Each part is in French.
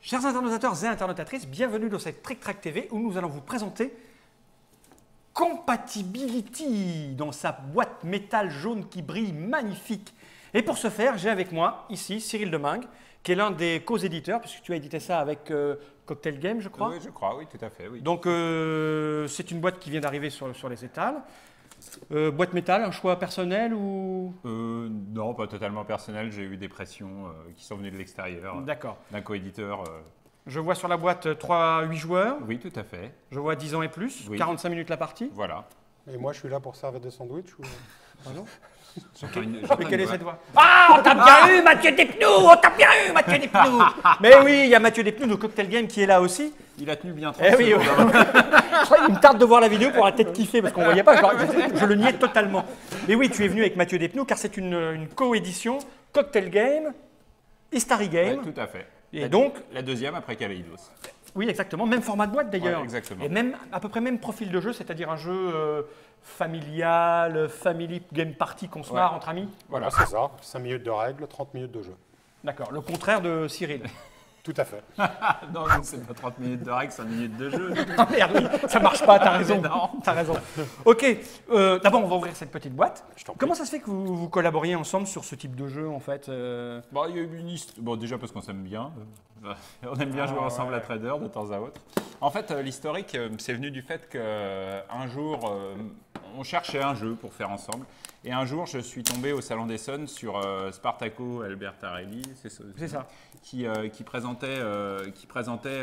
Chers internautateurs et internautatrices, bienvenue dans cette Trick Track TV où nous allons vous présenter Compatibility dans sa boîte métal jaune qui brille magnifique. Et pour ce faire, j'ai avec moi ici Cyril Demingue, qui est l'un des co-éditeurs, puisque tu as édité ça avec Cocktail Game, je crois. Oui, je crois, oui, tout à fait. Oui. Donc c'est une boîte qui vient d'arriver sur les étals. Boîte métal, un choix personnel ou Non, pas totalement personnel. J'ai eu des pressions qui sont venues de l'extérieur. D'accord. D'un co-éditeur. Je vois sur la boîte 3-8 joueurs. Oui, tout à fait. Je vois 10 ans et plus, Oui. 45 minutes la partie. Voilà. Et moi, je suis là pour servir des sandwichs ou... Ah non. J'entends Mais quelle est une cette voix? Ah, on t'a bien eu, Mathieu Despnous! On t'a bien eu, Mathieu Despnous! Mais oui, il y a Mathieu Despnous de Cocktail Game qui est là aussi. Il a tenu bien 30 Eh oui, secondes. je crois qu'il me tarde de voir la vidéo pour la tête kiffée parce qu'on ne voyait pas, je le niais totalement. Mais oui, tu es venu avec Mathieu Despnous car c'est une co-édition Cocktail Game, History Game. Ouais, tout à fait. Et donc, La deuxième après Kaleidos. oui, exactement, même format de boîte d'ailleurs. Ouais, exactement. Et même, à peu près même profil de jeu, c'est-à-dire un jeu familial, family game party qu'on se marre entre amis. Voilà, c'est ça. 5 minutes de règles, 30 minutes de jeu. D'accord, le contraire de Cyril. Tout à fait. Non, c'est pas 30 minutes de règles, 5 minutes de jeu. Ah merde, oui, ça marche pas, t'as raison. Mais non. T'as raison. Ok, d'abord on va ouvrir cette petite boîte. Je t'en prie. Comment ça se fait que vous collaboriez ensemble sur ce type de jeu en fait Bon, il y a eu une histoire. Bon, déjà parce qu'on s'aime bien. On aime bien jouer ensemble ouais. à Trader de temps à autre. En fait, l'historique, c'est venu du fait qu'un jour, on cherchait un jeu pour faire ensemble. Et un jour, je suis tombé au Salon d'Essonne sur Spartaco Albertarelli, C'est ça. qui présentait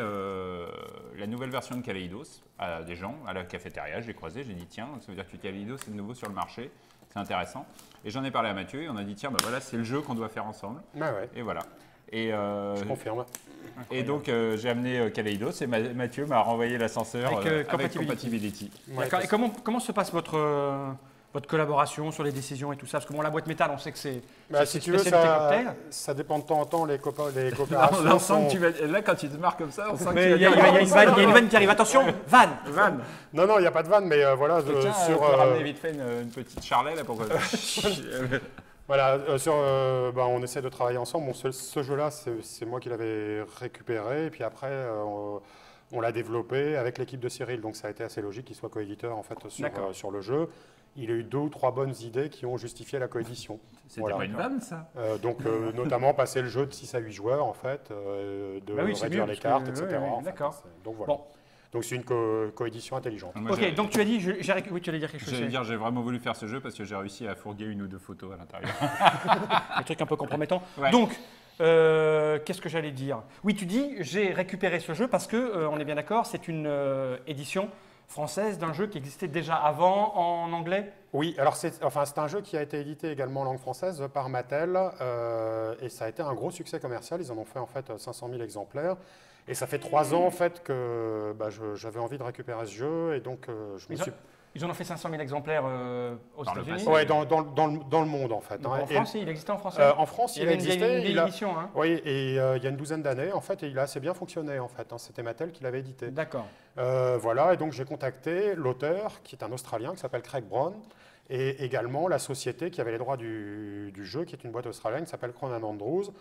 la nouvelle version de Kaleidos à des gens, à la cafétéria. J'ai croisé, j'ai dit tiens, ça veut dire que Kaleidos est de nouveau sur le marché, c'est intéressant. Et j'en ai parlé à Mathieu et on a dit tiens, bah voilà, c'est le jeu qu'on doit faire ensemble. Ouais, ouais, Et voilà. Et, je confirme. et donc j'ai amené Kaleidos et Mathieu m'a renvoyé l'ascenseur Avec, avec Compatibility. Compatibility. Ouais, D'accord. Et comment se passe votre collaboration sur les décisions et tout ça? Parce que bon, la boîte métal, on sait que c'est Si tu veux, spécialité cocktail. ça dépend de temps en temps, les coopérations. Là, on sent sont- que tu vas, là, quand tu te marques comme ça, on sent que Mais tu il y, vas a une vanne qui arrive. Attention, vanne. Van. Non, non, il n'y a pas de vanne, mais voilà, Tiens, sur, on peut ramener vite fait une petite charlet là pour que... voilà, on essaie de travailler ensemble. Bon, ce jeu-là, c'est moi qui l'avais récupéré, et puis après, on l'a développé avec l'équipe de Cyril, donc ça a été assez logique qu'il soit coéditeur en fait sur le jeu. Il a eu 2 ou 3 bonnes idées qui ont justifié la coédition. C'était Voilà. pas une vanne, ça? Notamment passer le jeu de 6 à 8 joueurs, en fait, de Bah oui, c'est réduire mieux, les parce cartes, que- etc. oui, en fait. d'accord. Donc voilà. Bon. Donc c'est une coédition intelligente. Moi, Ok, donc tu as dit, oui, tu allais dire quelque chose. J'allais dire, j'ai vraiment voulu faire ce jeu parce que j'ai réussi à fourguer 1 ou 2 photos à l'intérieur. Un truc un peu compromettant. Ouais. Donc, qu'est-ce que j'allais dire? Oui, tu dis, j'ai récupéré ce jeu parce que, on est bien d'accord, c'est une édition française d'un jeu qui existait déjà avant en anglais. Oui, alors c'est un jeu qui a été édité également en langue française par Mattel et ça a été un gros succès commercial. Ils en ont fait en fait 500 000 exemplaires. Et ça fait 3 ans en fait que j'avais envie de récupérer ce jeu et donc je me suis... Ils en ont fait 500 000 exemplaires aux Dans le États-Unis. passé. Ouais, dans le monde en fait. Donc, hein. en France, il existait en français. En France, il y il avait a existé. une vieille édition. Hein. Oui, et il y a une douzaine d'années en fait, et il a assez bien fonctionné en fait. Hein. C'était Mattel qui l'avait édité. D'accord. Voilà, et donc j'ai contacté l'auteur qui est un Australien qui s'appelle Craig Brown et également la société qui avait les droits du jeu, qui est une boîte australienne qui s'appelle Cronin Andrews.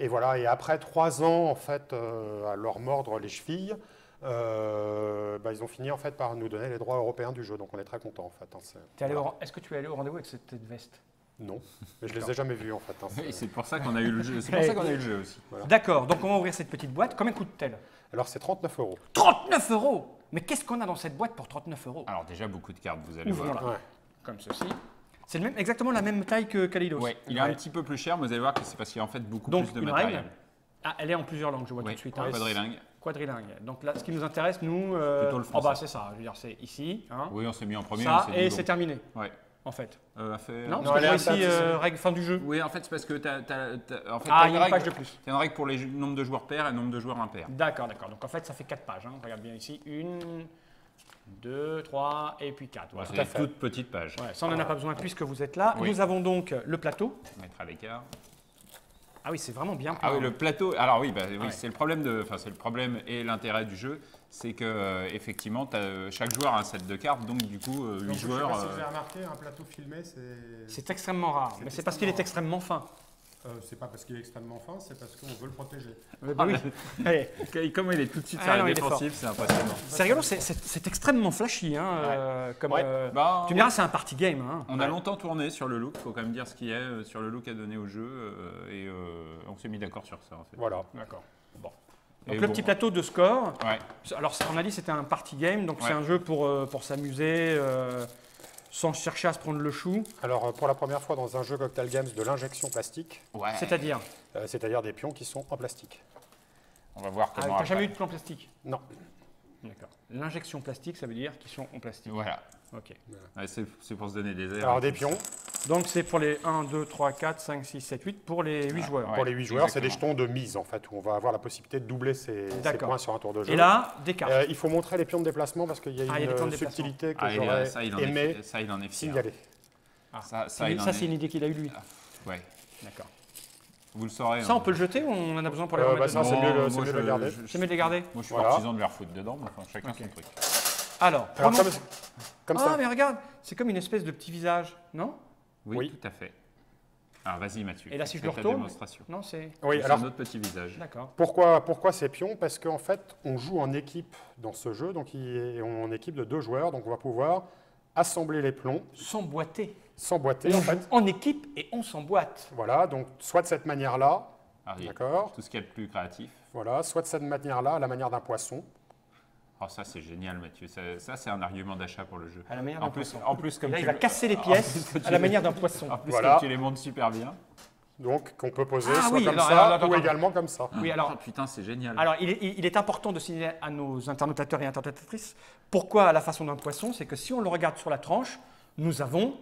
Et voilà, et après 3 ans en fait à leur mordre les chevilles, ils ont fini en fait par nous donner les droits européens du jeu, donc on est très content en fait. Hein, Est-ce que tu es allé au rendez-vous avec cette veste? Non, mais je les ai jamais vus en fait. Hein, Et c'est pour ça qu'on a eu le jeu. C'est pour ça qu'on a eu le jeu aussi. Voilà. D'accord, donc on va ouvrir cette petite boîte. Combien coûte-t-elle? Alors c'est 39 €. 39 €! Mais qu'est-ce qu'on a dans cette boîte pour 39 €? Alors déjà, beaucoup de cartes, vous allez Ouvrons-la. voir. Ouais. Comme ceci. C'est exactement la même taille que Kaleidos. Ouais, il est un petit peu plus cher, mais vous allez voir que c'est parce qu'il y a en fait beaucoup Donc, plus de une matériel. règle. Ah, elle est en plusieurs langues, je vois tout Oui, de suite. quadrilingue. Quadrilingue. Donc là, ce qui nous intéresse, nous, Plutôt le français. c'est ça. Je veux dire, c'est ici, hein, Oui, on s'est mis en premier. ça, mais c'est et du c'est long. terminé, Ouais. en fait. À faire- Non, Non, parce que elle je est vois à ici, date, c'est- règle fin du jeu. Oui, en fait, c'est parce que Ah, il y a une page de plus. t'as une règle pour les nombres de joueurs pairs et le nombre de joueurs impairs. D'accord. Donc en fait, ça fait 4 pages. Hein. Regarde bien ici. 1, 2, 3 et puis 4. Voilà. C'est à des fait. toutes petites pages. Ouais, ça, on n'en a pas besoin puisque vous êtes là. Oui. Nous avons donc le plateau. Mettre à l'écart. Ah oui, c'est vraiment bien. Ah oui, plein. le plateau. Alors oui, Ouais. c'est le problème c'est le problème et l'intérêt du jeu, c'est que effectivement, chaque joueur a un set de cartes, donc du coup, 8 joueurs. Si vous avez remarqué, un plateau filmé, c'est... C'est extrêmement rare. Mais c'est parce qu'il est extrêmement fin. C'est pas parce qu'il est extrêmement fin, c'est parce qu'on veut le protéger. Bah oui. Allez. Comment il est tout de suite Ah sur non, la il est défensive, c'est impressionnant. C'est rigolo, c'est extrêmement flashy. Hein, comme, Ouais. Bah, tu me diras, c'est un party game. Hein. on a longtemps tourné sur le look, il faut quand même dire ce qu'il y a, sur le look à donner au jeu, et on s'est mis d'accord sur ça en fait. Voilà. D'accord. Bon. Donc Et le bon, petit plateau de score. Ouais. Alors on a dit c'était un party game, donc Ouais. c'est un jeu pour s'amuser, sans chercher à se prendre le chou. Alors, pour la première fois dans un jeu Cocktail Games, de l'injection plastique, Ouais. C'est-à-dire, c'est-à-dire des pions qui sont en plastique. On va voir ah, comment. t'as jamais eu après. de plan plastique? Non. D'accord. L'injection plastique, ça veut dire qu'ils sont en plastique. Voilà. Ok. Ouais, c'est pour se donner des airs. Alors, des pions, Donc c'est pour les 1, 2, 3, 4, 5, 6, 7, 8, pour les 8 joueurs. Ouais, pour les 8 joueurs, c'est des exactement. jetons de mise, en fait, où on va avoir la possibilité de doubler ses D'accord. points sur un tour de jeu. Et là, des cartes. Il faut montrer les pions de déplacement parce qu'il y a Ah, il y a des pions de une déplacement. subtilité que Ah, j'aurais ça, il en aimé est fier. signaler. Ah, Ça, ça, il en ça, est- c'est une idée qu'il a eue lui. Ouais. D'accord. Vous le saurez. Ça, hein. on peut le jeter ou on en a besoin pour les Bah, remettre ça, dedans c'est mieux, Non, c'est moi, mieux de le garder. C'est mieux de les garder. Moi, je suis Voilà. partisan de leur foutre dedans, mais enfin, chacun son truc. Alors, Alors, prenons- comme Ah, ça. mais regarde, c'est comme une espèce de petit visage, non? Oui, Oui. tout à fait. Alors, vas-y, Mathieu. Et là, si je fais le ta retourne démonstration. Non, c'est... Oui, C'est alors un autre petit visage. D'accord. pourquoi ces pions? Parce qu'en fait, on joue en équipe dans ce jeu, donc on est en équipe de 2 joueurs, donc on va pouvoir assembler les plombs, S'emboîter. s'emboîter On en joue fait. en équipe et on s'emboîte. Voilà, donc soit de cette manière-là, Arrive. d'accord, Tout ce qui est le plus créatif. voilà, soit de cette manière-là, à la manière d'un poisson. Oh, ça, c'est génial, Mathieu. Ça, c'est un argument d'achat pour le jeu. À la manière En d'un plus, poisson. en plus, comme Là, tu il va le- casser les en pièces plus, à la manière d'un poisson. En plus, Voilà. comme tu les montres super bien. Donc qu'on peut poser Ah soit oui, comme alors, ça attends, ou attends. également comme ça. Oui, alors, Oh, putain, c'est génial. alors il est important de signaler à nos internautateurs et internautatrices pourquoi à la façon d'un poisson, c'est que si on le regarde sur la tranche, nous avons,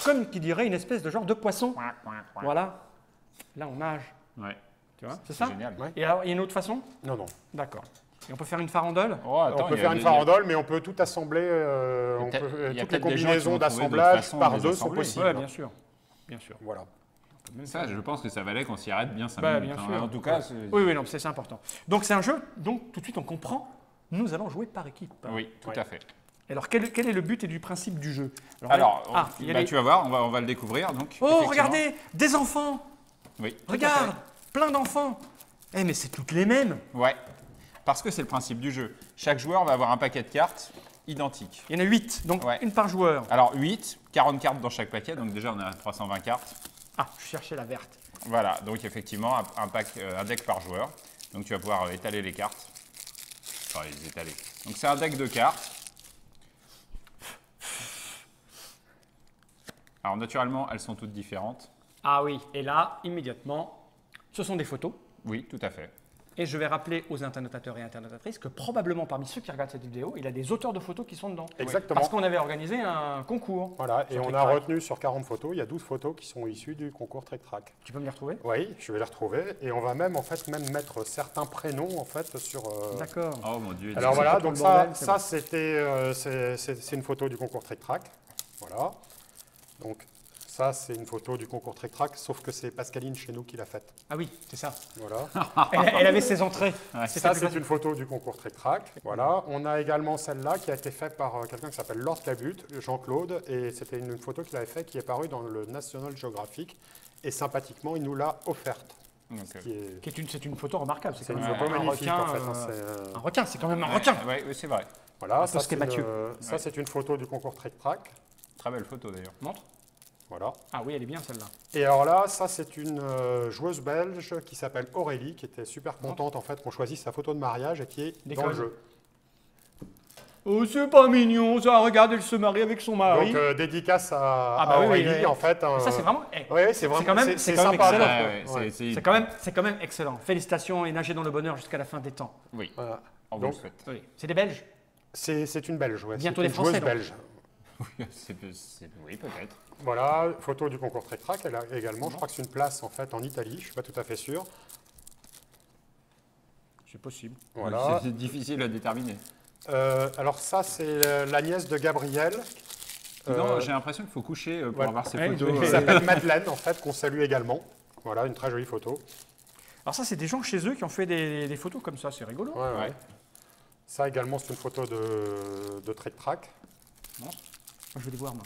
comme qui dirait, une espèce de genre de poisson. Voilà. Là, on nage. Ouais. Tu vois, c'est ça? Génial. Ouais. Et alors, il y a une autre façon? Non, non. D'accord. Et on peut faire une farandole? Oh, attends, On peut il y a- faire une il y a- farandole, mais on peut tout assembler. Il y a peut-être- il y a Toutes les peut-être des gens qui combinaisons vont trouver d'autres d'assemblage façons de par les 2 sont assembler. possibles. Oui, bien sûr. Bien sûr. Voilà. Ça, je pense que ça valait qu'on s'y arrête bien 5 Bah, minutes. bien hein. sûr. En tout cas, c'est- Oui, oui, non, c'est important. Donc c'est un jeu, donc tout de suite on comprend, nous allons jouer par équipe. oui, tout Ouais. à fait. Alors quel est le but et du principe du jeu? Alors, ah, il y a bah, les- tu vas voir, on va le découvrir. Donc, Oh, effectivement. regardez, des enfants! Oui, tout à Regarde, plein d'enfants! Eh, mais c'est toutes les mêmes! fait. Ouais, parce que c'est le principe du jeu. Chaque joueur va avoir un paquet de cartes identique. Il y en a 8, donc Ouais. une par joueur. Alors 8, 40 cartes dans chaque paquet, donc déjà on a 320 cartes. Ah, je cherchais la verte. Voilà, donc effectivement un deck par joueur. Donc tu vas pouvoir étaler les cartes. Enfin, les étaler. Donc c'est un deck de cartes. Alors naturellement, elles sont toutes différentes. Ah oui, et là, immédiatement, ce sont des photos. Oui, tout à fait. Et je vais rappeler aux internautateurs et internautatrices que probablement parmi ceux qui regardent cette vidéo, il y a des auteurs de photos qui sont dedans. Exactement. Parce qu'on avait organisé un concours. Voilà, et Sur on Trick a Track. retenu sur 40 photos, il y a 12 photos qui sont issues du concours Trick Track. Tu peux me les retrouver? Oui, je vais les retrouver et on va même mettre certains prénoms en fait sur. D'accord. Oh mon dieu. Alors C'est voilà, pas tout donc le ça, bordel, c'est ça bon. c'était c'est une photo du concours Trick Track. Voilà. Donc ça c'est une photo du concours Trick Track, sauf que c'est Pascaline chez nous qui l'a faite. Ah oui, c'est ça. Voilà. Elle avait ses entrées. Ouais. C'était Ça plus c'est facile. une photo du concours Trick Track. Voilà. On a également celle-là qui a été faite par quelqu'un qui s'appelle Lord Cabut, Jean-Claude, et c'était une photo qu'il avait faite qui est parue dans le National Geographic. Et sympathiquement, il nous l'a offerte. Donc, C'est une photo remarquable. C'est une Ouais, photo un magnifique requin, en fait. Hein, c'est, un requin, c'est quand même un requin. Ouais, oui, c'est vrai. voilà, peu ce qu'est Mathieu. ça c'est une photo du concours Trick Track. Très belle photo d'ailleurs. Montre. Voilà. Ah oui, elle est bien celle-là. Et alors là, ça c'est une joueuse belge qui s'appelle Aurélie, qui était super contente en fait qu'on choisisse sa photo de mariage et qui est dans D'école. le jeu. Oh, c'est pas mignon, ça. Regarde, elle se marie avec son mari. Donc dédicace à, Ah bah à oui, Aurélie oui. en fait. Ça c'est vraiment. Oui, c'est vraiment quand même- c'est c'est quand même sympa. excellent. Ouais, ouais, Ouais. c'est- C'est quand même excellent. Félicitations et nagez dans le bonheur jusqu'à la fin des temps. Oui, Voilà. on vous Donc, le souhaite. Oui. C'est des Belges. C'est une belge, ouais. Bientôt C'est les une Français, joueuse donc. belge. Oui, peut-être. Voilà, photo du concours Trick Track, elle a également, je crois que c'est une place en fait en Italie, je ne suis pas tout à fait sûr. C'est possible. Voilà. C'est difficile à déterminer. Alors ça, c'est la nièce de Gabriel. Non, j'ai l'impression qu'il faut coucher pour ouais. avoir ces Ouais, photos. je- qui s'appelle Madeleine, en fait, qu'on salue également. Voilà, une très jolie photo. Alors ça, c'est des gens chez eux qui ont fait des photos comme ça. C'est rigolo. Ouais, ouais. Ouais. Ça également, c'est une photo de Trick Track. Moi, je vais les voir, moi.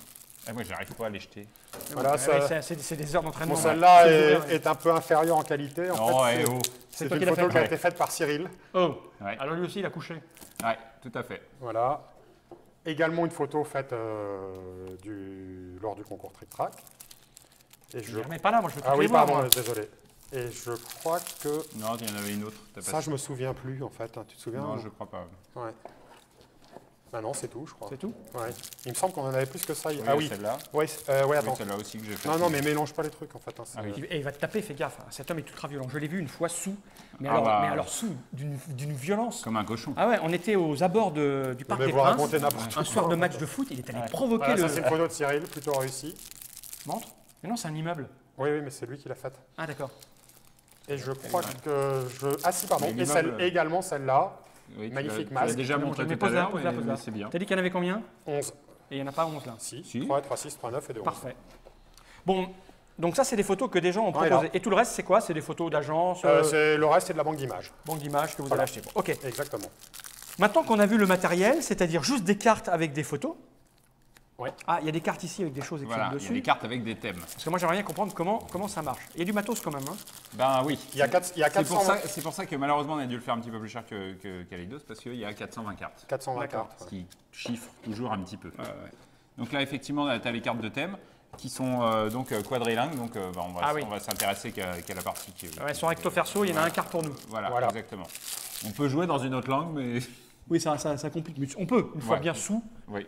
Ah, moi, j'arrive pas à les jeter. Voilà, c'est des heures d'entraînement. Bon, celle-là Ouais. est un peu inférieure en qualité. En Oh, fait, eh oh. c'est toi une qui l'as photo fait. qui a été faite par Cyril. Oh, Ouais. alors lui aussi, il a couché. Ouais, tout à fait. Voilà. Également une photo faite lors du concours Trick Track. Et Je ne remets pas là, moi je veux toutes Ah oui, les voir, pardon, moi. désolé. Et je crois que Non, il y en avait une autre. T'as pas ça, je me souviens plus en fait. Hein. Tu te souviens? Non, je crois pas. Ouais. Ah non, c'est tout, je crois. C'est tout? Ouais. Il me semble qu'on en avait plus que ça. Oui, Ah oui. celle-là. Ouais, Oui, attends. celle-là aussi que j'ai fait. Non, non, mais mélange pas les trucs en fait. Hein. Ah oui. Et il va te taper, fais gaffe. Cet homme est ultra violent. Je l'ai vu une fois sous, mais, Ah alors, bah. mais alors sous, d'une violence. Comme un cochon. Ah ouais, on était aux abords du Parc Mais des vous Princes, racontez n'importe un soir de match de foot, il est allé provoquer Voilà, le... ça, c'est une photo de Cyril, plutôt réussie. Montre. Mais non, c'est un immeuble. Oui, oui, mais c'est lui qui l'a faite. Ah d'accord. Et je crois que je. Ah si, pardon. Mais Et l'immeuble, également celle-là, Oui, magnifique tu l'as masque. déjà Bon, montré mais tout à pose-la, l'heure, pose-la, mais pose-la. c'est bien. T'as dit qu'il y en avait combien? 11. Et il n'y en a pas 11 là. Si. 3, 3, 6, 3, 9 et 2. Parfait. Bon, donc ça c'est des photos que des gens ont Ouais, proposées. là. Et tout le reste c'est quoi? C'est des photos d'agences, Le reste, c'est de la banque d'images. banque d'images que vous Voilà. avez achetées. Bon, ok. Exactement. Maintenant qu'on a vu le matériel, c'est-à-dire juste des cartes avec des photos. Ouais. Ah, il y a des cartes ici avec des choses écrites Voilà, il y a dessus. des cartes avec des thèmes. Parce que moi j'aimerais bien comprendre comment ça marche. Il y a du matos quand même. Hein. Ben oui. Il y a 400, C'est pour ça que malheureusement on a dû le faire un petit peu plus cher qu'Aleidos parce qu'il y a 420 cartes. 420 D'accord. cartes. Ce qui chiffre toujours un petit peu. Donc là effectivement tu as les cartes de thème qui sont donc quadrilingues. Donc Ah oui. on va s'intéresser qu'à la partie qui Ouais, sur recto verso, il y en a un quart pour nous. Voilà, Voilà. exactement. On peut jouer dans une autre langue mais Oui, ça complique. Mais on peut, une fois Ouais. bien sous. oui,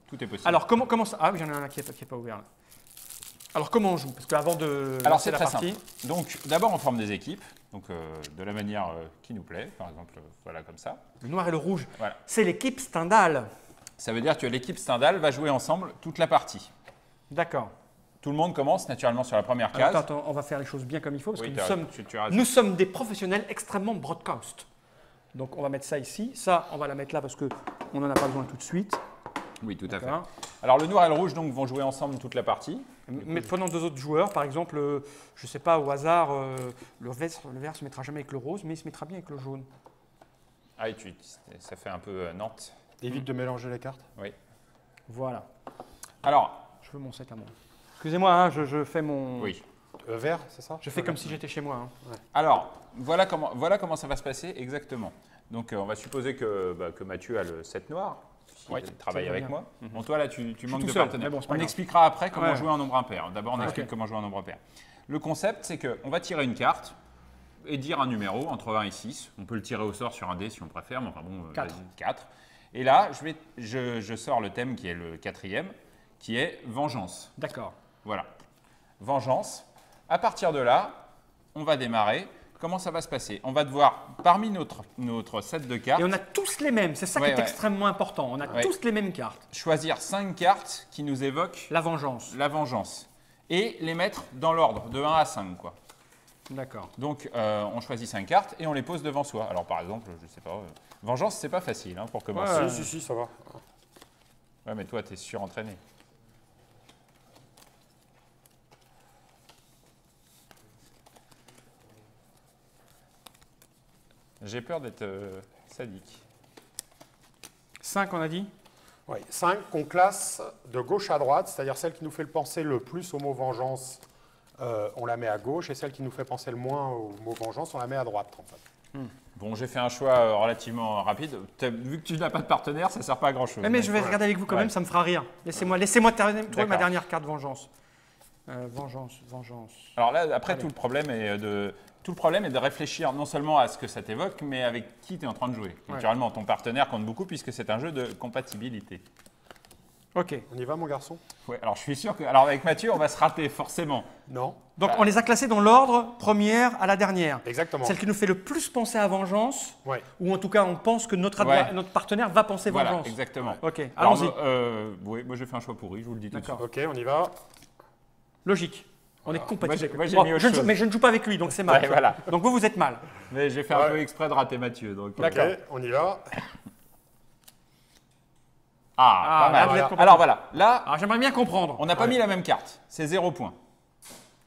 tout est possible. Alors comment ça... Ah oui, j'en ai un qui est pas ouvert là. Alors comment on joue? Parce qu'avant de Alors lancer c'est la très partie... simple. Donc d'abord on forme des équipes, donc de la manière qui nous plaît, par exemple voilà comme ça. Le noir et le rouge, Voilà. c'est l'équipe Stendhal. Ça veut dire que l'équipe Stendhal va jouer ensemble toute la partie. D'accord. Tout le monde commence naturellement sur la première case. Attends, on va faire les choses bien comme il faut parce Oui, que tu as raison. nous sommes des professionnels extrêmement broadcast. Donc on va mettre ça ici. Ça, on va la mettre là parce qu'on n'en a pas besoin tout de suite. Oui, tout à fait. D'accord. Alors le noir et le rouge donc vont jouer ensemble toute la partie. Mais prenons deux autres joueurs, par exemple, je ne sais pas, au hasard, le vert se mettra jamais avec le rose, mais il se mettra bien avec le jaune. Ah, et ça fait un peu Nantes. Évite de mélanger les cartes. Oui. Voilà. Alors, Je veux mon set à moi. Excusez-moi, hein, je fais mon... oui. Vert, c'est ça? Je fais comme si j'étais chez moi. Hein. Alors, voilà comment ça va se passer exactement. Donc, on va supposer que Mathieu a le set noir. Oui, Il travaille ça va avec bien. moi. Bon, toi, là, tu manques tout de seul, partenaires. mais bon, c'est pas On grave. expliquera après comment Ouais. jouer en nombre impair. D'abord, on Ah, explique ok. comment jouer en nombre impair. Le concept, c'est qu'on va tirer une carte et dire un numéro entre 1 et 6. On peut le tirer au sort sur un dé si on préfère, mais enfin bon, 4. 4. Et là, je sors le thème qui est le 4e, qui est vengeance. D'accord. Voilà. Vengeance. À partir de là, on va démarrer. Comment ça va se passer? On va devoir, parmi notre set de cartes, Et on a tous les mêmes, c'est ça qui Ouais, est ouais. extrêmement important. On a Ouais. tous les mêmes cartes. choisir 5 cartes qui nous évoquent La vengeance. la vengeance. Et les mettre dans l'ordre, de 1 à 5, quoi. D'accord. Donc, on choisit 5 cartes et on les pose devant soi. Alors, par exemple, je sais pas, vengeance, c'est pas facile hein, pour commencer. Ouais. Si, ça va. Ouais, mais toi, tu es surentraîné. J'ai peur d'être sadique. 5, on a dit? Oui, 5 qu'on classe de gauche à droite, c'est-à-dire celle qui nous fait penser le plus au mot vengeance, on la met à gauche, et celle qui nous fait penser le moins au mot vengeance, on la met à droite. En fait. Bon, j'ai fait un choix relativement rapide. Vu que tu n'as pas de partenaire, ça ne sert pas à grand-chose. Mais je vais regarder avec vous quand Ouais. même, ça me fera rire. Laissez-moi trouver ma D'accord. dernière carte vengeance. Vengeance. Alors là, après, Allez. tout le problème est de réfléchir non seulement à ce que ça t'évoque, mais avec qui tu es en train de jouer. Ouais. Naturellement, ton partenaire compte beaucoup puisque c'est un jeu de compatibilité. Ok. On y va, mon garçon? Ouais, alors je suis sûr que. Alors avec Mathieu, on va se rater forcément. Non? Donc Bah. on les a classés dans l'ordre, première à la dernière. Exactement. Celle qui nous fait le plus penser à vengeance, Ouais. ou en tout cas on pense que notre partenaire va penser Voilà, vengeance. exactement. Ok, Alors, allons-y. oui, moi j'ai fait un choix pourri, je vous le dis tout de suite. D'accord. Ok, on y va. Logique. On est compatible. Moi, j'ai- avec moi, lui. j'ai Bon, mis autre je ne joue- chose. mais je ne joue pas avec lui, donc c'est mal. Ouais, voilà. Donc vous êtes mal. Mais j'ai fait un Ouais. peu exprès de rater Mathieu. Donc, D'accord. Ok, on y va. Ah, pas mal. là, vous êtes compatible. Alors voilà, là, Alors j'aimerais bien comprendre. on n'a pas mis la même carte. C'est 0 point.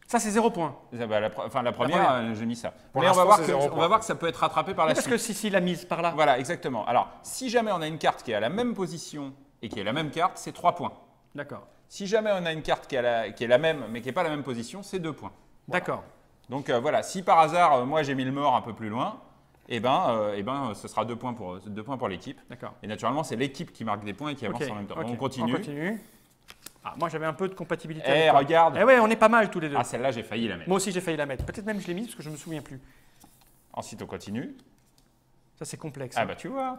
Ça c'est 0 point. La première, première. j'ai mis ça. Pour Mais on va, l'instant, voir c'est que, 0 on va point. voir que ça peut être rattrapé par la Parce suite. que si la mise par là. Voilà, exactement. Alors, si jamais on a une carte qui est à la même position et qui est la même carte, c'est 3 points. D'accord. Si jamais on a une carte qui est la même, mais qui n'est pas la même position, c'est 2 points. D'accord. Donc voilà, si par hasard, moi j'ai mis le mort un peu plus loin, ce sera 2 points pour l'équipe. D'accord. Et naturellement, c'est l'équipe qui marque des points et qui avance Ok, en même temps. ok. On continue. Ah, moi, j'avais un peu de compatibilité. Eh, avec toi. regarde. Eh ouais, on est pas mal tous les deux. Ah, celle-là, j'ai failli la mettre. Moi aussi, j'ai failli la mettre. Peut-être même je l'ai mise parce que je me souviens plus. Ensuite, on continue. Ça, c'est complexe. Ah bah tu vois.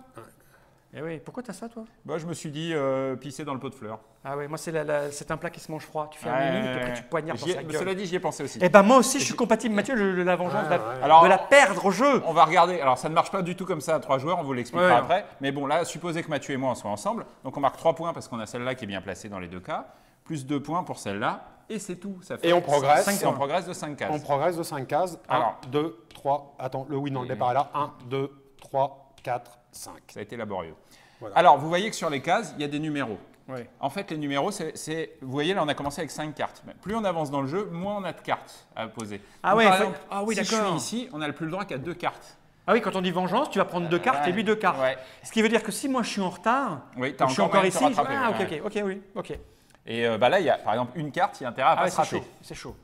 Eh oui, pourquoi t'as ça, toi? Bah, je me suis dit pisser dans le pot de fleurs. Ah ouais, moi, c'est un plat qui se mange froid. Tu fais un mini, puis après tu poignardes dans sa gueule. Cela dit, j'y ai pensé aussi. Eh ben moi aussi, je suis compatible, Mathieu, la vengeance Alors, de la perdre au jeu. On va regarder. Alors, ça ne marche pas du tout comme ça à 3 joueurs, on vous l'expliquera Ouais, après. Mais bon, là, supposez que Mathieu et moi, on soit ensemble. Donc, on marque 3 points parce qu'on a celle-là qui est bien placée dans les 2 cas. Plus 2 points pour celle-là. Et c'est tout. Ça fait Et on progresse. 5 points. On progresse de 5 cases. On progresse de 5 cases. 1, Alors. 2, 3. Attends, le oui, non, le départ est là. 1, 2, 3, 4, 5. Ça a été laborieux. Voilà. Alors, vous voyez que sur les cases, il y a des numéros. Oui. En fait, les numéros, vous voyez, là, on a commencé avec 5 cartes. Mais plus on avance dans le jeu, moins on a de cartes à poser. Ah Donc, ouais, par faut- exemple, ah oui, si je d'accord. suis ici, on a le plus le droit qu'à 2 cartes. Ah oui, quand on dit vengeance, tu vas prendre 2 cartes et lui 2 cartes. Ouais. Ce qui veut dire que si moi je suis en retard, Oui, donc je suis encore moyen de ici, te rattraper, ah ouais. ok, oui, ok. Et là, il y a par exemple une carte qui a intérêt à Ah pas ouais, se c'est rater. chaud, c'est chaud.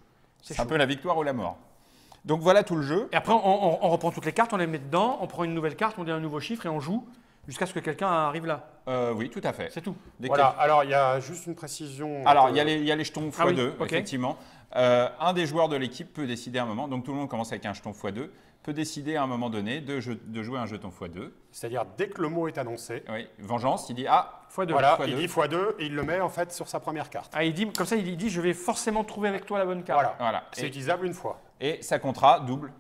C'est un peu la victoire ou la mort. Donc voilà tout le jeu. Et après, on reprend toutes les cartes, on les met dedans, on prend une nouvelle carte, on dit un nouveau chiffre et on joue jusqu'à ce que quelqu'un arrive là. Oui, tout à fait. C'est tout. Dès Voilà, qu'il alors il y a juste une précision. Alors, il y a les jetons x2, Ah oui, ok. effectivement. Un des joueurs de l'équipe peut décider à un moment, donc tout le monde commence avec un jeton x2, peut décider à un moment donné de jouer un jeton x2. C'est-à-dire, dès que le mot est annoncé, Oui, vengeance, il dit ah, Fois 2. voilà, x2. il dit x2 et il le met en fait sur sa première carte. Ah, il dit, comme ça, il dit je vais forcément trouver avec toi la bonne carte. Voilà, voilà. c'est utilisable une fois. Et ça comptera double.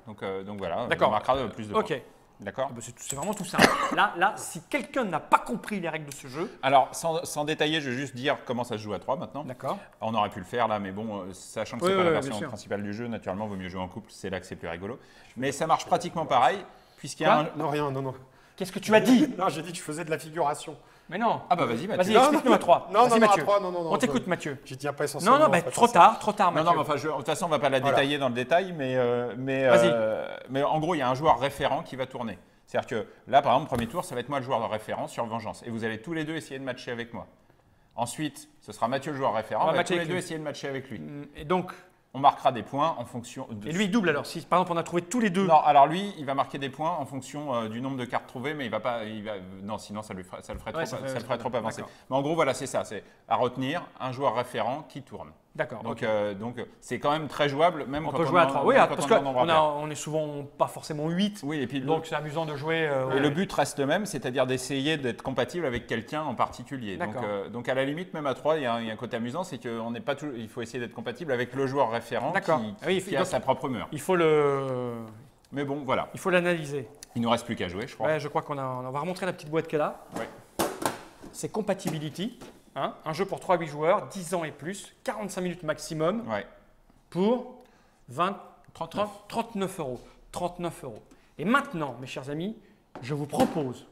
Donc voilà, D'accord. on marquera plus de points. Ok. D'accord. Ah bah, c'est vraiment tout simple. Là, si quelqu'un n'a pas compris les règles de ce jeu, Alors, sans détailler, je vais juste dire comment ça se joue à 3 maintenant. d'accord. On aurait pu le faire là, mais bon, sachant que Oui, c'est pas oui, la bien version sûr. principale du jeu, naturellement, il vaut mieux jouer en couple, c'est là que c'est plus rigolo. Mais ça marche pratiquement pareil, puisqu'il y a Quoi un... Non, rien, non. Qu'est-ce que tu as dit? Non, j'ai dit que je faisais de la figuration. Mais non. Ah bah vas-y, Mathieu. Vas-y, explique-nous à 3. Non, Vas-y, non, à Mathieu. 3, non. On t'écoute, Mathieu. J'y tiens pas essentiellement. Non, bah, c'est pas trop ça. tard, Non, Mathieu. non, mais enfin, de toute façon, on ne va pas la Voilà. détailler dans le détail, mais en gros, il y a un joueur référent qui va tourner. C'est-à-dire que là, par exemple, premier tour, ça va être moi le joueur de référent sur Vengeance. Et vous allez tous les deux essayer de matcher avec moi. Ensuite, ce sera Mathieu le joueur référent. On va On va matcher tous les avec deux lui. essayer de matcher avec lui. Et donc, On marquera des points en fonction de... et lui, il double alors. Si par exemple, on a trouvé tous les deux. Non, alors lui, il va marquer des points en fonction du nombre de cartes trouvées, mais il va pas... non, sinon ça le ferait Ouais, ça trop, ferait trop avancer. d'accord. Mais en gros, voilà, c'est ça. C'est à retenir un joueur référent qui tourne. D'accord. Donc, ok. c'est quand même très jouable, même On quand peut jouer à 3. Oui, quand parce on est en nombre impair. qu'on est souvent pas forcément 8. Oui, et puis Donc, c'est amusant de jouer. et le but reste le même, c'est-à-dire d'essayer d'être compatible avec quelqu'un en particulier. D'accord. Donc à la limite, même à 3, il y a un côté amusant, c'est qu'on n'est pas il faut essayer d'être compatible avec le joueur référent D'accord. qui, Ah oui, qui a donc- sa propre humeur. Il faut Mais bon, voilà. l'analyser. Il nous reste plus qu'à jouer, je crois. Ouais, je crois on va remontrer la petite boîte qu'elle a. Ouais. C'est Compatibility. Hein, un jeu pour 3-8 joueurs, 10 ans et plus, 45 minutes maximum Ouais. pour 39. 39 euros. 39 euros. Et maintenant, mes chers amis, je vous propose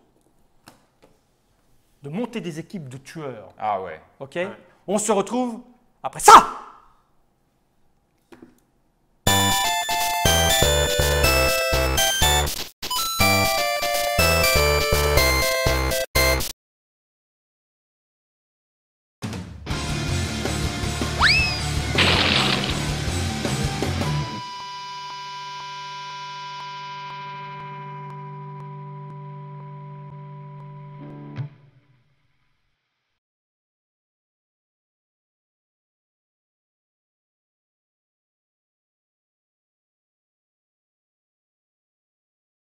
de monter des équipes de tueurs. Ah ouais. Ok On se retrouve après ça.